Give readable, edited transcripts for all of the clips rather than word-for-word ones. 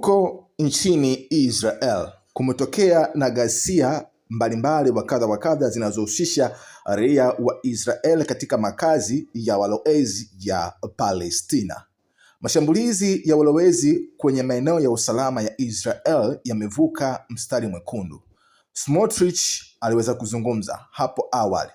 Huko nchini Israel kumetokea na ghasia mbalimbali wa kadha zinazohusisha raia wa Israel katika makazi ya walowezi ya Palestina. Mashambulizi ya walowezi kwenye maeneo ya usalama ya Israel yamevuka mstari mwekundu. Smotrich aliweza kuzungumza hapo awali.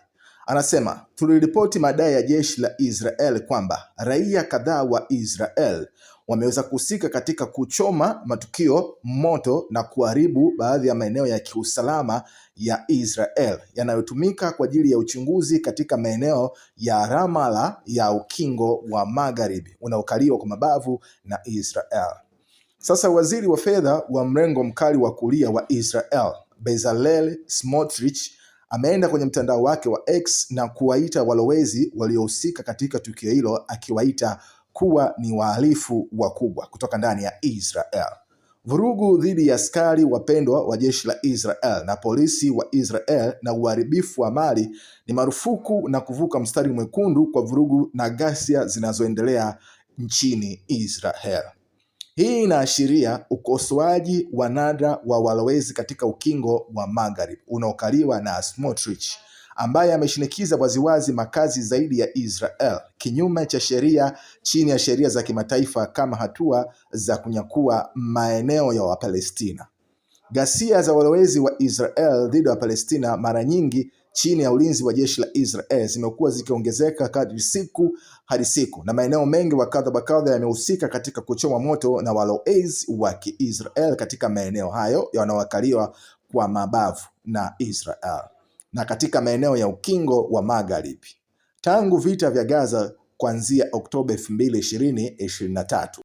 Anasema, tuliripoti madai ya jeshi la Israel kwamba raia kadhaa wa Israel wameweza kuhusika katika kuchoma matukio moto na kuharibu baadhi ya maeneo ya kiusalama ya Israel yanayotumika kwa ajili ya uchunguzi katika maeneo ya Ramallah ya ukingo wa Magharibi unaokaliwa kwa mabavu na Israel. Sasa waziri wa fedha wa mrengo mkali wa kulia wa Israel, Bezalel Smotrich, ameenda kwenye mtandao wake wa X na kuwaita walowezi waliohusika katika tukio hilo, akiwaita kuwa ni wahalifu wakubwa kutoka ndani ya Israel. Vurugu dhidi ya askari wapendwa wa jeshi la Israel na polisi wa Israel na uharibifu wa mali ni marufuku na kuvuka mstari mwekundu kwa vurugu na ghasia zinazoendelea nchini Israel. Hii inaashiria ukosoaji wa nadra wa walowezi katika ukingo wa Magharibi unaokaliwa na Smotrich, ambaye ameshinikiza waziwazi makazi zaidi ya Israel kinyume cha sheria chini ya sheria za kimataifa kama hatua za kunyakua maeneo ya Wapalestina. Ghasia za walowezi wa Israel dhidi ya Palestina mara nyingi chini ya ulinzi wa jeshi la Israel zimekuwa zikiongezeka kadri siku hadi siku, na maeneo mengi wa kadha yamehusika katika kuchoma moto na walowezi wa Kiisrael katika maeneo hayo yanayokaliwa kwa mabavu na Israel na katika maeneo ya ukingo wa Magharibi tangu vita vya Gaza kuanzia Oktoba 2023.